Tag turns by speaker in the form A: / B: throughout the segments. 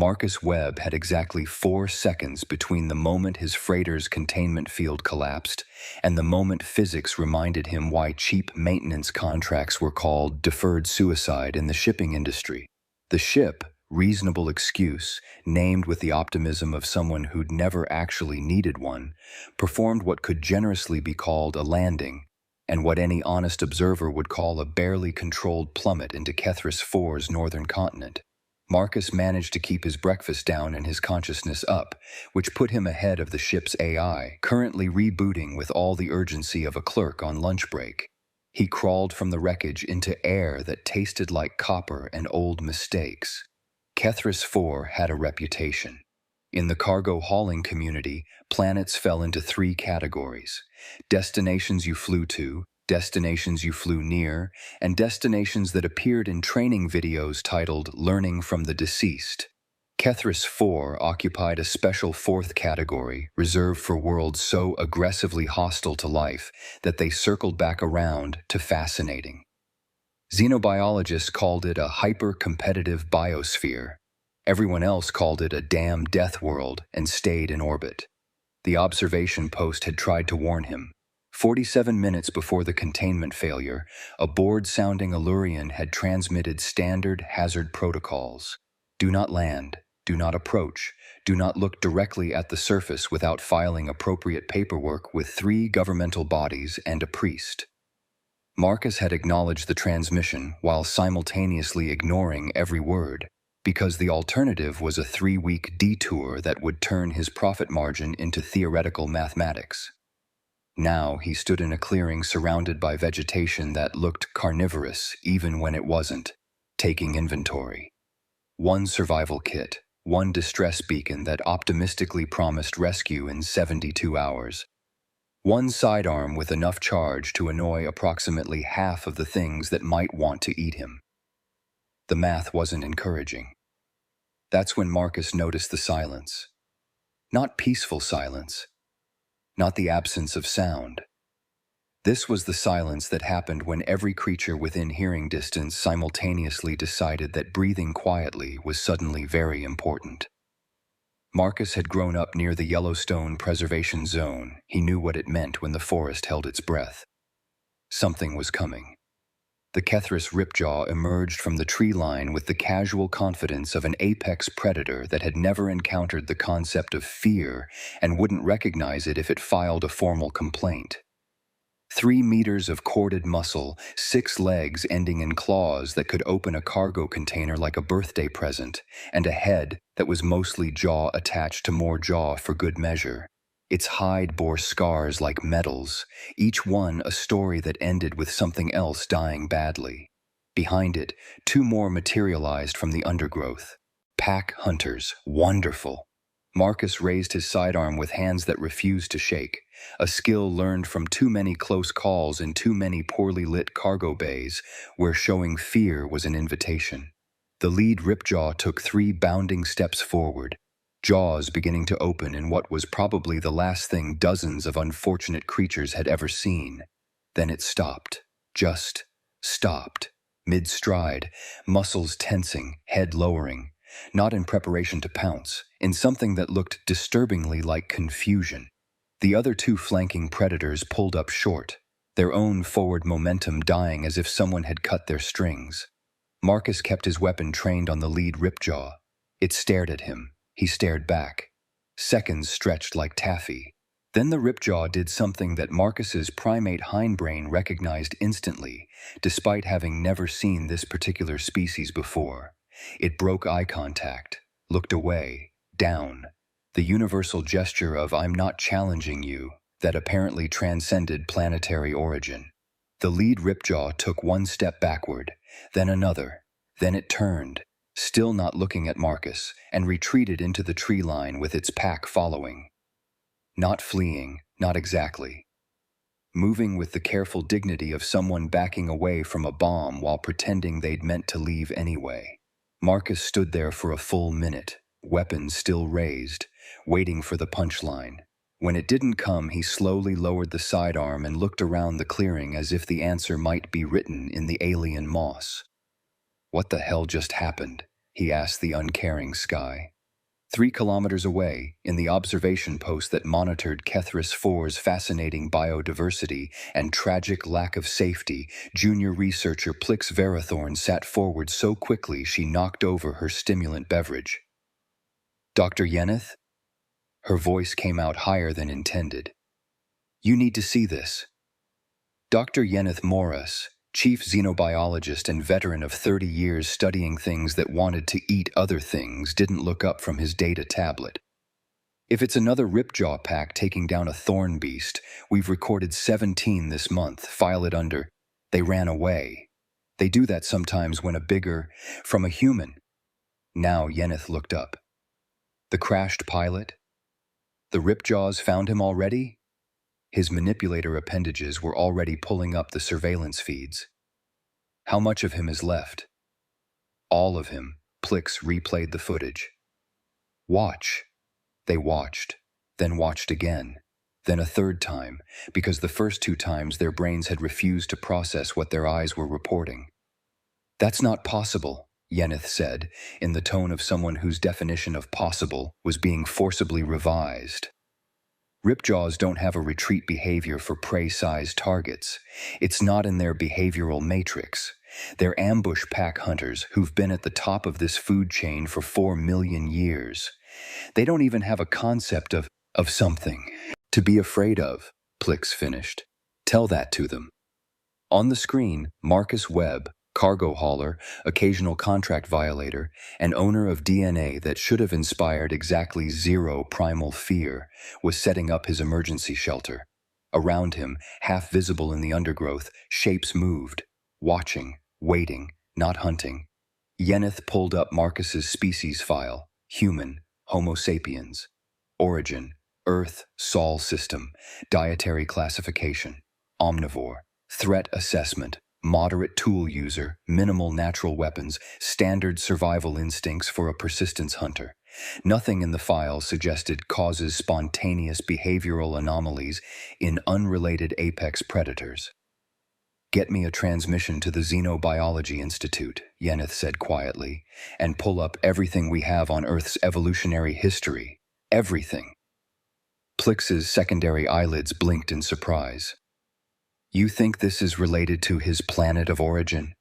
A: Marcus Webb had exactly 4 seconds between the moment his freighter's containment field collapsed and the moment physics reminded him why cheap maintenance contracts were called deferred suicide in the shipping industry. The ship, reasonable excuse, named with the optimism of someone who'd never actually needed one, performed what could generously be called a landing, and what any honest observer would call a barely controlled plummet into Kethris 4's northern continent. Marcus managed to keep his breakfast down and his consciousness up, which put him ahead of the ship's AI, currently rebooting with all the urgency of a clerk on lunch break. He crawled from the wreckage into air that tasted like copper and old mistakes. Kethris 4 had a reputation. In the cargo hauling community, planets fell into 3 categories: destinations you flew to, destinations you flew near, and destinations that appeared in training videos titled Learning from the Deceased. Kethris 4 occupied a special 4th category reserved for worlds so aggressively hostile to life that they circled back around to fascinating. Xenobiologists called it a hyper-competitive biosphere. Everyone else called it a damn death world and stayed in orbit. The observation post had tried to warn him. 47 minutes before the containment failure, a bored-sounding Allurian had transmitted standard hazard protocols. Do not land, do not approach, do not look directly at the surface without filing appropriate paperwork with 3 governmental bodies and a priest. Marcus had acknowledged the transmission while simultaneously ignoring every word, because the alternative was a 3-week detour that would turn his profit margin into theoretical mathematics. Now he stood in a clearing surrounded by vegetation that looked carnivorous even when it wasn't, taking inventory. 1 survival kit, 1 distress beacon that optimistically promised rescue in 72 hours. 1 sidearm with enough charge to annoy approximately half of the things that might want to eat him. The math wasn't encouraging. That's when Marcus noticed the silence. Not peaceful silence. Not the absence of sound. This was the silence that happened when every creature within hearing distance simultaneously decided that breathing quietly was suddenly very important. Marcus had grown up near the Yellowstone Preservation Zone. He knew what it meant when the forest held its breath. Something was coming. The Kethris Ripjaw emerged from the tree line with the casual confidence of an apex predator that had never encountered the concept of fear and wouldn't recognize it if it filed a formal complaint. 3 meters of corded muscle, 6 legs ending in claws that could open a cargo container like a birthday present, and a head that was mostly jaw attached to more jaw for good measure. Its hide bore scars like medals, each one a story that ended with something else dying badly. Behind it, 2 more materialized from the undergrowth. Pack hunters, wonderful. Marcus raised his sidearm with hands that refused to shake, a skill learned from too many close calls in too many poorly lit cargo bays where showing fear was an invitation. The lead Ripjaw took 3 bounding steps forward, jaws beginning to open in what was probably the last thing dozens of unfortunate creatures had ever seen. Then it stopped. Just stopped. Mid-stride, muscles tensing, head lowering, not in preparation to pounce, in something that looked disturbingly like confusion. The other 2 flanking predators pulled up short, their own forward momentum dying as if someone had cut their strings. Marcus kept his weapon trained on the lead Ripjaw. It stared at him. He stared back. Seconds stretched like taffy. Then the Ripjaw did something that Marcus's primate hindbrain recognized instantly, despite having never seen this particular species before. It broke eye contact, looked away, down. The universal gesture of "I'm not challenging you" that apparently transcended planetary origin. The lead Ripjaw took 1 step backward, then another. Then it turned, still not looking at Marcus, and retreated into the tree line with its pack following. Not fleeing, not exactly. Moving with the careful dignity of someone backing away from a bomb while pretending they'd meant to leave anyway. Marcus stood there for a full minute, weapon still raised, waiting for the punchline. When it didn't come, he slowly lowered the sidearm and looked around the clearing as if the answer might be written in the alien moss. What the hell just happened? he asked the uncaring sky. 3 kilometers away, in the observation post that monitored Kethris 4's fascinating biodiversity and tragic lack of safety, junior researcher Plix Verathorn sat forward so quickly she knocked over her stimulant beverage. Dr. Yeneth? Her voice came out higher than intended. You need to see this. Dr. Yeneth Morris, chief xenobiologist and veteran of 30 years studying things that wanted to eat other things, didn't look up from his data tablet. If it's another Ripjaw pack taking down a thorn beast, we've recorded 17 this month. File it under, they ran away. They do that sometimes when from a human. Now Yeneth looked up. The crashed pilot? The Ripjaws found him already? His manipulator appendages were already pulling up the surveillance feeds. How much of him is left? All of him. Plix replayed the footage. Watch. They watched, then watched again, then a third time, because the first 2 times their brains had refused to process what their eyes were reporting. That's not possible, Yeneth said, in the tone of someone whose definition of possible was being forcibly revised. Ripjaws don't have a retreat behavior for prey-sized targets. It's not in their behavioral matrix. They're ambush pack hunters who've been at the top of this food chain for 4 million years. They don't even have a concept of something to be afraid of, Plix finished. Tell that to them. On the screen, Marcus Webb, cargo hauler, occasional contract violator, and owner of DNA that should have inspired exactly 0 primal fear, was setting up his emergency shelter. Around him, half visible in the undergrowth, shapes moved, watching, waiting, not hunting. Yeneth pulled up Marcus's species file, human, Homo sapiens. Origin, Earth, Sol system, dietary classification, omnivore, threat assessment, moderate tool user, minimal natural weapons, standard survival instincts for a persistence hunter. Nothing in the file suggested causes spontaneous behavioral anomalies in unrelated apex predators. Get me a transmission to the Xenobiology Institute, Yeneth said quietly, and pull up everything we have on Earth's evolutionary history. Everything. Plix's secondary eyelids blinked in surprise. You think this is related to his planet of origin?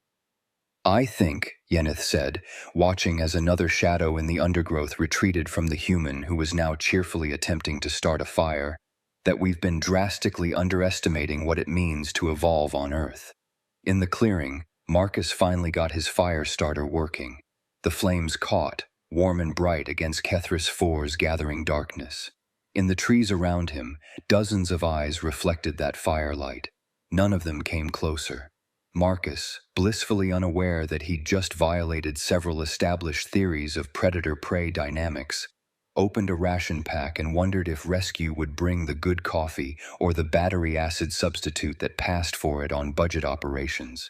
A: I think, Yeneth said, watching as another shadow in the undergrowth retreated from the human who was now cheerfully attempting to start a fire, that we've been drastically underestimating what it means to evolve on Earth. In the clearing, Marcus finally got his fire starter working. The flames caught, warm and bright against Kethris 4's gathering darkness. In the trees around him, dozens of eyes reflected that firelight. None of them came closer. Marcus, blissfully unaware that he'd just violated several established theories of predator-prey dynamics, opened a ration pack and wondered if rescue would bring the good coffee or the battery acid substitute that passed for it on budget operations.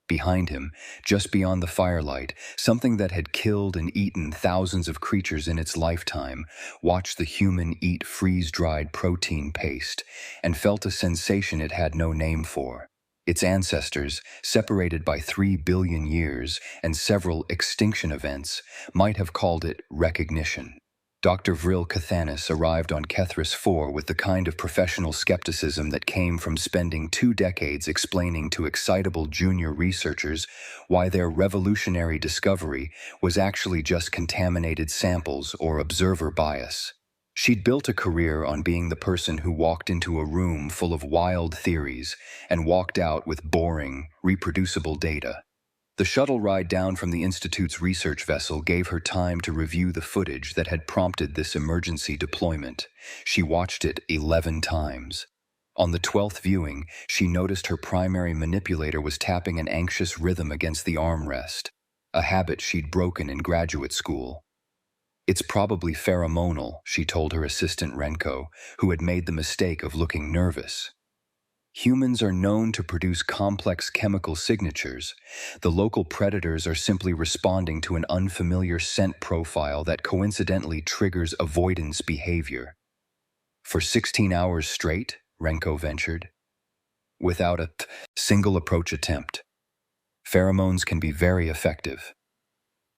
A: Behind him, just beyond the firelight, something that had killed and eaten thousands of creatures in its lifetime, watched the human eat freeze-dried protein paste and felt a sensation it had no name for. Its ancestors, separated by 3 billion years and several extinction events, might have called it recognition. Dr. Vril Cathanis arrived on Kethris 4 with the kind of professional skepticism that came from spending 2 decades explaining to excitable junior researchers why their revolutionary discovery was actually just contaminated samples or observer bias. She'd built a career on being the person who walked into a room full of wild theories and walked out with boring, reproducible data. The shuttle ride down from the Institute's research vessel gave her time to review the footage that had prompted this emergency deployment. She watched it 11 times. On the 12th viewing, she noticed her primary manipulator was tapping an anxious rhythm against the armrest, a habit she'd broken in graduate school. It's probably pheromonal, she told her assistant Renko, who had made the mistake of looking nervous. Humans are known to produce complex chemical signatures. The local predators are simply responding to an unfamiliar scent profile that coincidentally triggers avoidance behavior. For 16 hours straight, Renko ventured. Without a single approach attempt. Pheromones can be very effective.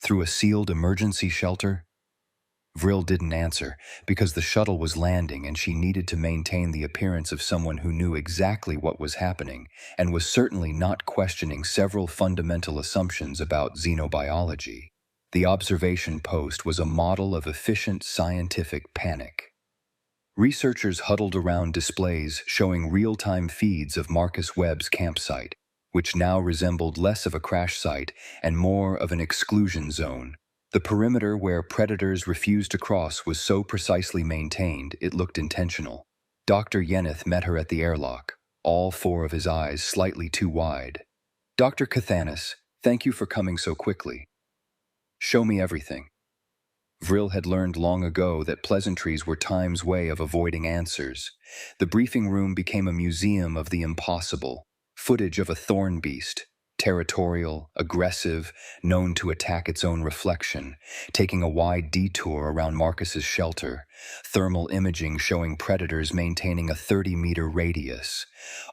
A: Through a sealed emergency shelter? Vril didn't answer, because the shuttle was landing and she needed to maintain the appearance of someone who knew exactly what was happening and was certainly not questioning several fundamental assumptions about xenobiology. The observation post was a model of efficient scientific panic. Researchers huddled around displays showing real-time feeds of Marcus Webb's campsite, which now resembled less of a crash site and more of an exclusion zone. The perimeter where predators refused to cross was so precisely maintained it looked intentional. Dr. Yeneth met her at the airlock, all four of his eyes slightly too wide. "Dr. Cathanis, thank you for coming so quickly. Show me everything." Vril had learned long ago that pleasantries were time's way of avoiding answers. The briefing room became a museum of the impossible. Footage of a thorn beast, territorial, aggressive, known to attack its own reflection, taking a wide detour around Marcus's shelter, thermal imaging showing predators maintaining a 30-meter radius,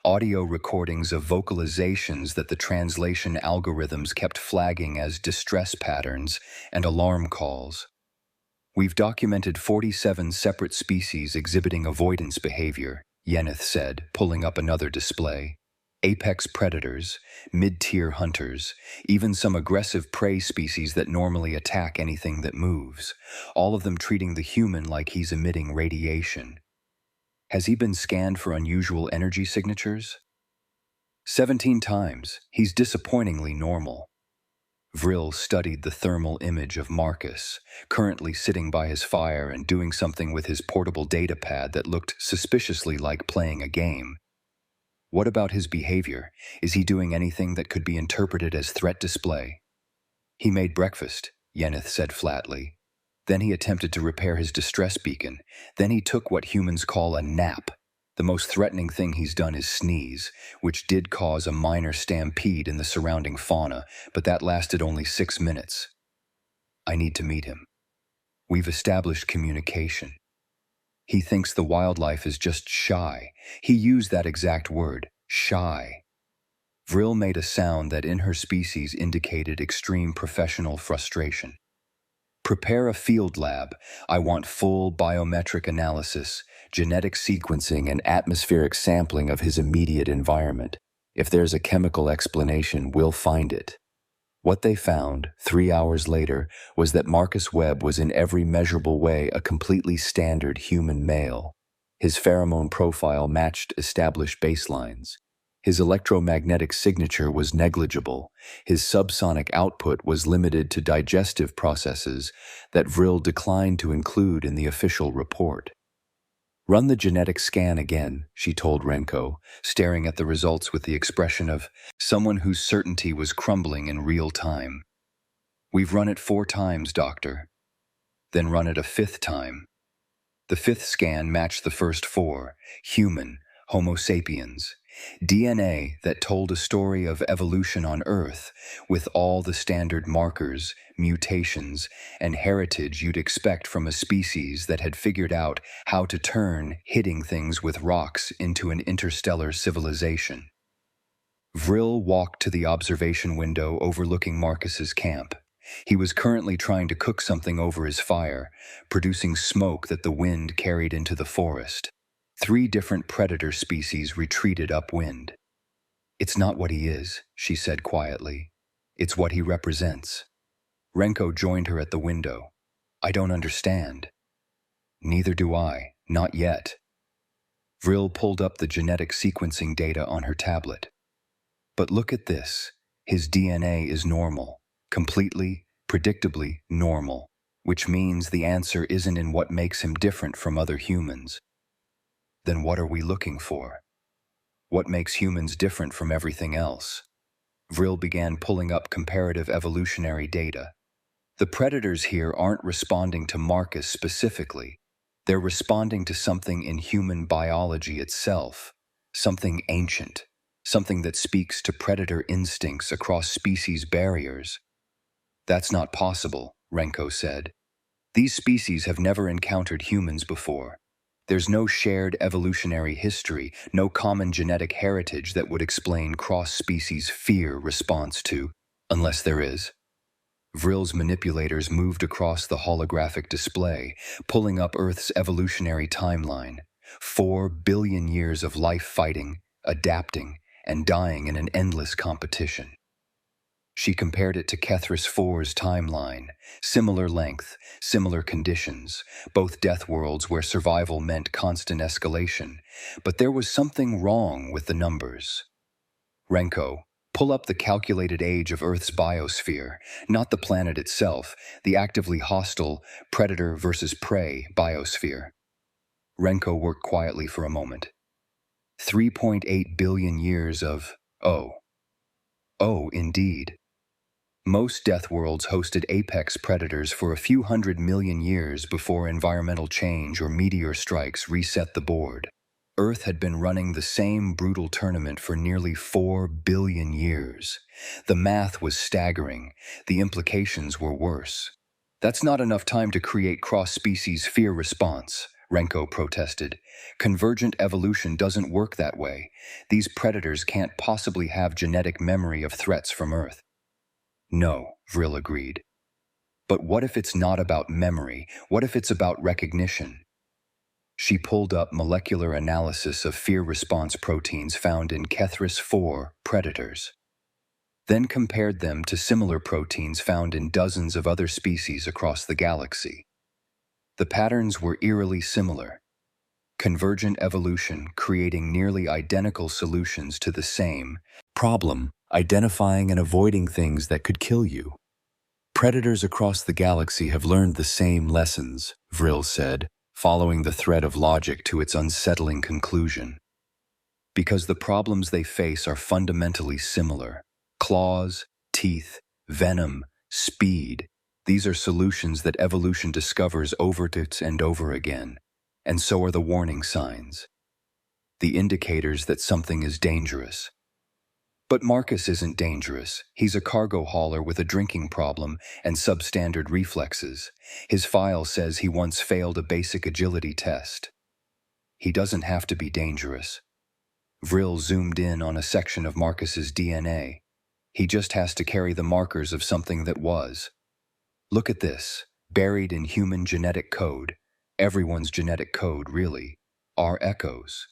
A: audio recordings of vocalizations that the translation algorithms kept flagging as distress patterns and alarm calls. "We've documented 47 separate species exhibiting avoidance behavior," Yeneth said, pulling up another display. Apex predators, mid-tier hunters, even some aggressive prey species that normally attack anything that moves, all of them treating the human like he's emitting radiation. "Has he been scanned for unusual energy signatures?" 17 times. He's disappointingly normal." Vril studied the thermal image of Marcus, currently sitting by his fire and doing something with his portable datapad that looked suspiciously like playing a game. "What about his behavior? Is he doing anything that could be interpreted as threat display?" "He made breakfast," Yeneth said flatly. "Then he attempted to repair his distress beacon. Then he took what humans call a nap. The most threatening thing he's done is sneeze, which did cause a minor stampede in the surrounding fauna, but that lasted only 6 minutes. I need to meet him. We've established communication. He thinks the wildlife is just shy. He used that exact word, shy." Vril made a sound that in her species indicated extreme professional frustration. "Prepare a field lab. I want full biometric analysis, genetic sequencing, and atmospheric sampling of his immediate environment. If there's a chemical explanation, we'll find it." What they found, 3 hours later, was that Marcus Webb was in every measurable way a completely standard human male. His pheromone profile matched established baselines. His electromagnetic signature was negligible. His subsonic output was limited to digestive processes that Vril declined to include in the official report. "Run the genetic scan again," she told Renko, staring at the results with the expression of someone whose certainty was crumbling in real time. "We've run it 4 times, Doctor." "Then run it a 5th time." The 5th scan matched the first 4, human, Homo sapiens. DNA that told a story of evolution on Earth, with all the standard markers, mutations, and heritage you'd expect from a species that had figured out how to turn hitting things with rocks into an interstellar civilization. Vril walked to the observation window overlooking Marcus's camp. He was currently trying to cook something over his fire, producing smoke that the wind carried into the forest. 3 different predator species retreated upwind. "It's not what he is," she said quietly. "It's what he represents." Renko joined her at the window. "I don't understand." "Neither do I, not yet." Vril pulled up the genetic sequencing data on her tablet. "But look at this. His DNA is normal, completely, predictably normal, which means the answer isn't in what makes him different from other humans. Then what are we looking for? What makes humans different from everything else?" Vril began pulling up comparative evolutionary data. "The predators here aren't responding to Marcus specifically. They're responding to something in human biology itself, something ancient, something that speaks to predator instincts across species barriers." "That's not possible," Renko said. "These species have never encountered humans before. There's no shared evolutionary history, no common genetic heritage that would explain cross-species fear response to, unless there is." Vril's manipulators moved across the holographic display, pulling up Earth's evolutionary timeline. 4 billion years of life fighting, adapting, and dying in an endless competition. She compared it to Kethris 4's timeline. Similar length, similar conditions, both death worlds where survival meant constant escalation. But there was something wrong with the numbers. Renko, pull up the calculated age of Earth's biosphere, not the planet itself, the actively hostile predator versus prey biosphere. Renko worked quietly for a moment. 3.8 billion years of Oh, indeed. Most death worlds hosted apex predators for a few 100 million years before environmental change or meteor strikes reset the board. Earth had been running the same brutal tournament for nearly 4 billion years. The math was staggering. The implications were worse. That's not enough time to create cross-species fear response, Renko protested. Convergent evolution doesn't work that way. These predators can't possibly have genetic memory of threats from Earth. No, Vril agreed. But what if it's not about memory? What if it's about recognition? She pulled up molecular analysis of fear response proteins found in Kethris 4 predators, then compared them to similar proteins found in dozens of other species across the galaxy. The patterns were eerily similar. Convergent evolution creating nearly identical solutions to the same problem, identifying and avoiding things that could kill you. Predators across the galaxy have learned the same lessons, Vril said, following the thread of logic to its unsettling conclusion. Because the problems they face are fundamentally similar. Claws, teeth, venom, speed. These are solutions that evolution discovers over and over again. And so are the warning signs. The indicators that something is dangerous. But Marcus isn't dangerous. He's a cargo hauler with a drinking problem and substandard reflexes. His file says he once failed a basic agility test. He doesn't have to be dangerous. Vril zoomed in on a section of Marcus's DNA. He just has to carry the markers of something that was. Look at this, buried in human genetic code. Everyone's genetic code, really, are echoes.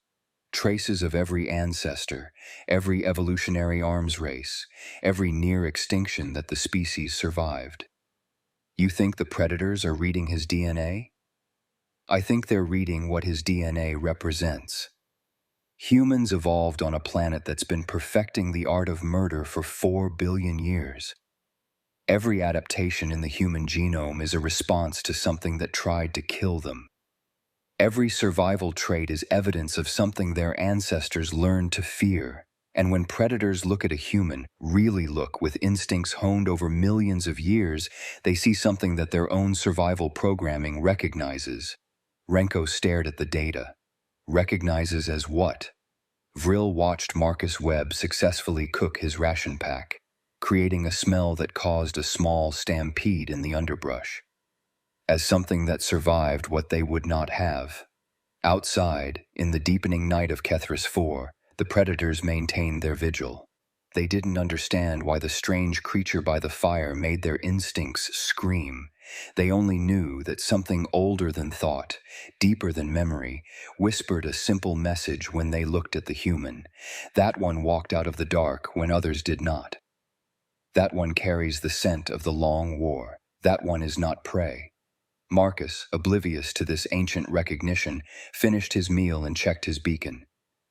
A: Traces of every ancestor, every evolutionary arms race, every near extinction that the species survived. You think the predators are reading his DNA? I think they're reading what his DNA represents. Humans evolved on a planet that's been perfecting the art of murder for 4 billion years. Every adaptation in the human genome is a response to something that tried to kill them. Every survival trait is evidence of something their ancestors learned to fear. And when predators look at a human, really look with instincts honed over millions of years, they see something that their own survival programming recognizes. Renko stared at the data. Recognizes as what? Vril watched Marcus Webb successfully cook his ration pack, creating a smell that caused a small stampede in the underbrush. As something that survived what they would not have. Outside, in the deepening night of Kethris 4, the predators maintained their vigil. They didn't understand why the strange creature by the fire made their instincts scream. They only knew that something older than thought, deeper than memory, whispered a simple message when they looked at the human. That one walked out of the dark when others did not. That one carries the scent of the long war. That one is not prey. Marcus, oblivious to this ancient recognition, finished his meal and checked his beacon.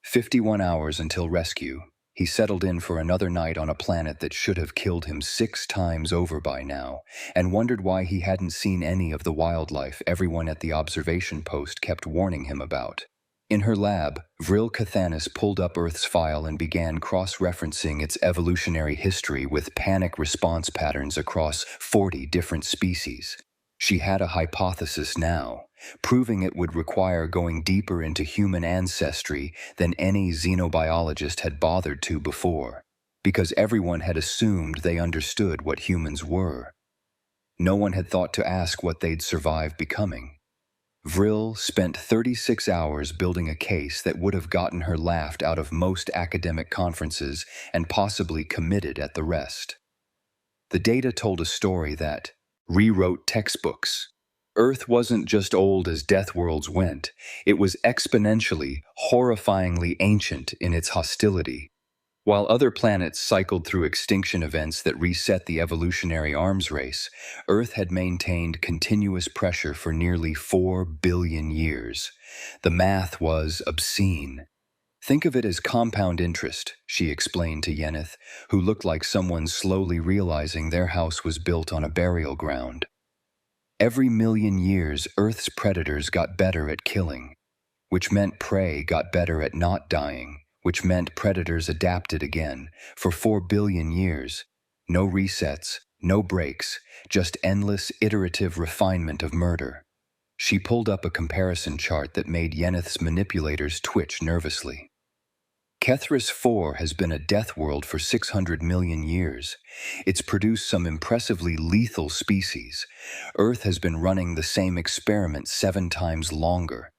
A: 51 hours until rescue. He settled in for another night on a planet that should have killed him 6 times over by now, and wondered why he hadn't seen any of the wildlife everyone at the observation post kept warning him about. In her lab, Vril Cathanis pulled up Earth's file and began cross-referencing its evolutionary history with panic response patterns across 40 different species. She had a hypothesis now, proving it would require going deeper into human ancestry than any xenobiologist had bothered to before, because everyone had assumed they understood what humans were. No one had thought to ask what they'd survive becoming. Vril spent 36 hours building a case that would have gotten her laughed out of most academic conferences and possibly committed at the rest. The data told a story that rewrote textbooks. Earth wasn't just old as death worlds went, it was exponentially, horrifyingly ancient in its hostility. While other planets cycled through extinction events that reset the evolutionary arms race, Earth had maintained continuous pressure for nearly 4 billion years. The math was obscene. Think of it as compound interest, she explained to Yeneth, who looked like someone slowly realizing their house was built on a burial ground. Every million years, Earth's predators got better at killing, which meant prey got better at not dying, which meant predators adapted again. For 4 billion years, no resets, no breaks, just endless iterative refinement of murder. She pulled up a comparison chart that made Yeneth's manipulators twitch nervously. Kethris 4 has been a death world for 600 million years. It's produced some impressively lethal species. Earth has been running the same experiment 7 times longer.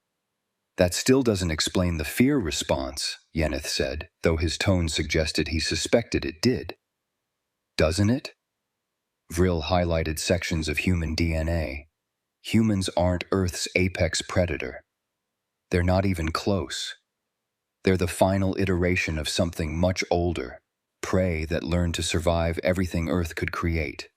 A: That still doesn't explain the fear response, Yeneth said, though his tone suggested he suspected it did. Doesn't it? Vril highlighted sections of human DNA. Humans aren't Earth's apex predator. They're not even close. They're the final iteration of something much older, prey that learned to survive everything Earth could create.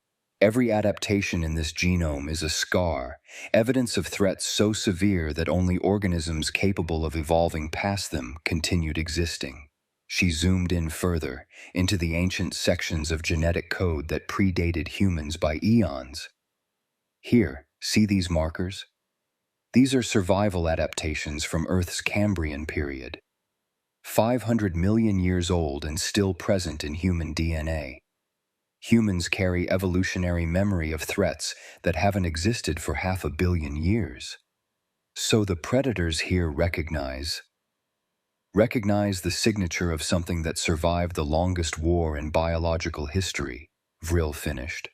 A: Every adaptation in this genome is a scar, evidence of threats so severe that only organisms capable of evolving past them continued existing. She zoomed in further, into the ancient sections of genetic code that predated humans by eons. Here, see these markers? These are survival adaptations from Earth's Cambrian period. 500 million years old and still present in human DNA. Humans carry evolutionary memory of threats that haven't existed for 500 million years. So the predators here recognize the signature of something that survived the longest war in biological history, Vril finished.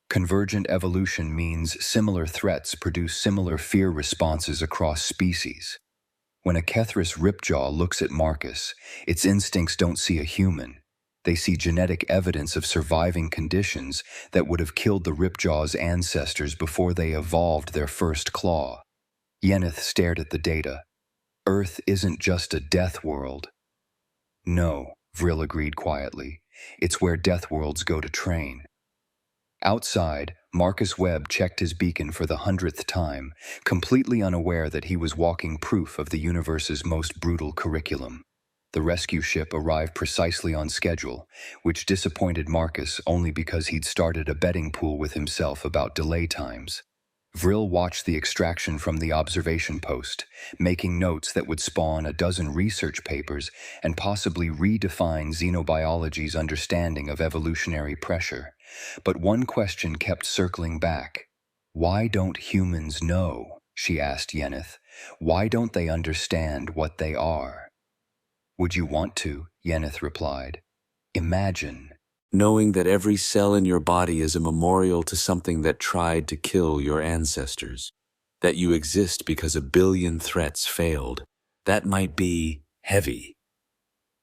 A: Convergent evolution means similar threats produce similar fear responses across species. When a Kethris ripjaw looks at Marcus, its instincts don't see a human. They see genetic evidence of surviving conditions that would have killed the ripjaw's ancestors before they evolved their first claw. Yeneth stared at the data. Earth isn't just a death world. No, Vril agreed quietly. It's where death worlds go to train. Outside, Marcus Webb checked his beacon for the 100th time, completely unaware that he was walking proof of the universe's most brutal curriculum. The rescue ship arrived precisely on schedule, which disappointed Marcus only because he'd started a betting pool with himself about delay times. Vril watched the extraction from the observation post, making notes that would spawn a dozen research papers and possibly redefine xenobiology's understanding of evolutionary pressure. But one question kept circling back. Why don't humans know? She asked Yeneth. Why don't they understand what they are? Would you want to? Yeneth replied. Imagine
B: knowing that every cell in your body is a memorial to something that tried to kill your ancestors. That you exist because 1 billion threats failed. That might be heavy.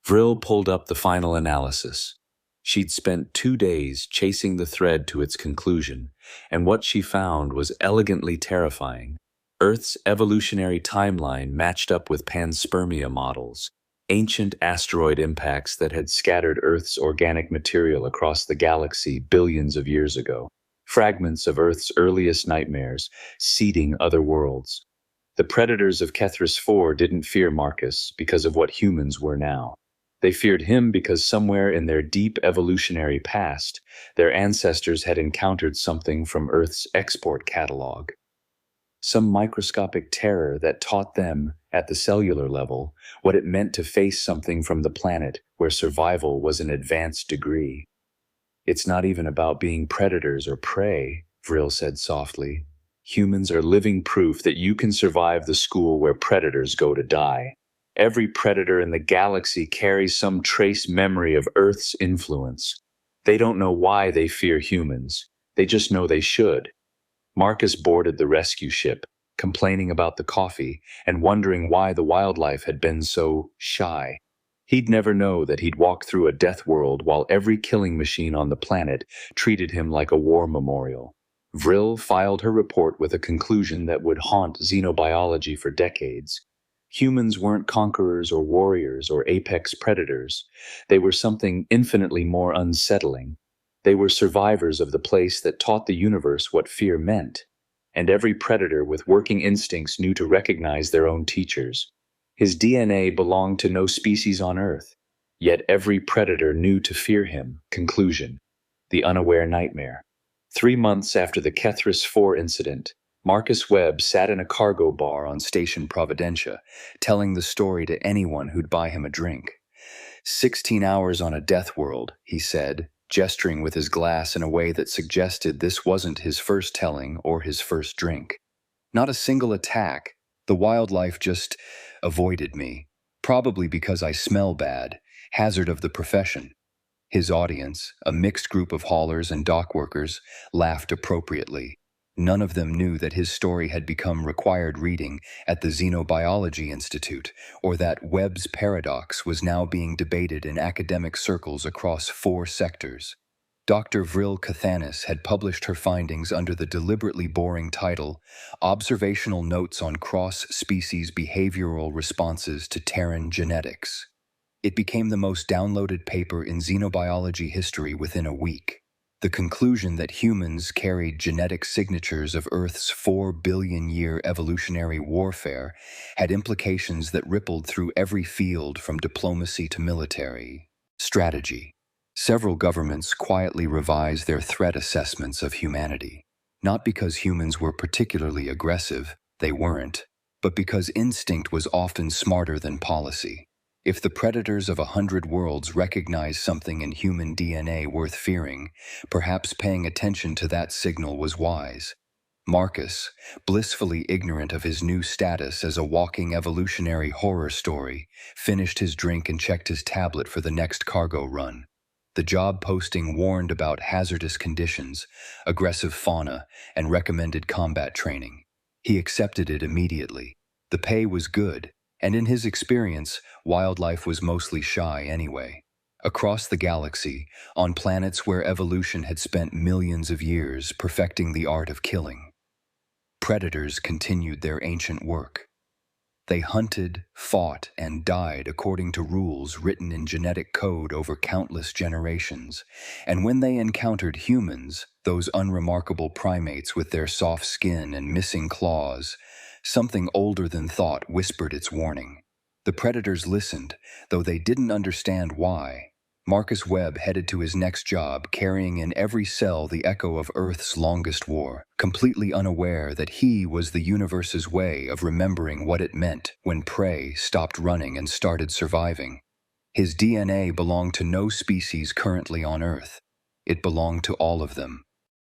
B: Vril pulled up the final analysis. She'd spent 2 days chasing the thread to its conclusion, and what she found was elegantly terrifying. Earth's evolutionary timeline matched up with panspermia models, ancient asteroid impacts that had scattered Earth's organic material across the galaxy billions of years ago, fragments of Earth's earliest nightmares, seeding other worlds. The predators of Kethris 4 didn't fear Marcus because of what humans were now. They feared him because somewhere in their deep evolutionary past, their ancestors had encountered something from Earth's export catalog. Some microscopic terror that taught them, at the cellular level, what it meant to face something from the planet where survival was an advanced degree. It's not even about being predators or prey, Vril said softly. Humans are living proof that you can survive the school where predators go to die. Every predator in the galaxy carries some trace memory of Earth's influence. They don't know why they fear humans. They just know they should. Marcus boarded the rescue ship, complaining about the coffee and wondering why the wildlife had been so shy. He'd never know that he'd walk through a death world while every killing machine on the planet treated him like a war memorial. Vril filed her report with a conclusion that would haunt xenobiology for decades. Humans weren't conquerors or warriors or apex predators. They were something infinitely more unsettling. They were survivors of the place that taught the universe what fear meant. And every predator with working instincts knew to recognize their own teachers. His DNA belonged to no species on Earth, yet every predator knew to fear him. Conclusion: the unaware nightmare. 3 months after the Kethris 4 incident, Marcus Webb sat in a cargo bar on Station Providentia, telling the story to anyone who'd buy him a drink. 16 hours on a death world, he said, gesturing with his glass in a way that suggested this wasn't his first telling or his first drink. Not a single attack. The wildlife just avoided me, probably because I smell bad, hazard of the profession. His audience, a mixed group of haulers and dock workers, laughed appropriately. None of them knew that his story had become required reading at the Xenobiology Institute, or that Webb's paradox was now being debated in academic circles across 4 sectors. Dr. Vril Cathanis had published her findings under the deliberately boring title, Observational Notes on Cross-Species Behavioral Responses to Terran Genetics. It became the most downloaded paper in xenobiology history within a week. The conclusion that humans carried genetic signatures of Earth's 4 billion-year evolutionary warfare had implications that rippled through every field from diplomacy to military strategy. Several governments quietly revised their threat assessments of humanity, not because humans were particularly aggressive, they weren't, but because instinct was often smarter than policy. If the predators of 100 worlds recognized something in human DNA worth fearing, perhaps paying attention to that signal was wise. Marcus, blissfully ignorant of his new status as a walking evolutionary horror story, finished his drink and checked his tablet for the next cargo run. The job posting warned about hazardous conditions, aggressive fauna, and recommended combat training. He accepted it immediately. The pay was good, and in his experience, wildlife was mostly shy anyway. Across the galaxy, on planets where evolution had spent millions of years perfecting the art of killing, predators continued their ancient work. They hunted, fought, and died according to rules written in genetic code over countless generations, and when they encountered humans, those unremarkable primates with their soft skin and missing claws, something older than thought whispered its warning. The predators listened, though they didn't understand why. Marcus Webb headed to his next job, carrying in every cell the echo of Earth's longest war, completely unaware that he was the universe's way of remembering what it meant when prey stopped running and started surviving. His DNA belonged to no species currently on Earth. It belonged to all of them.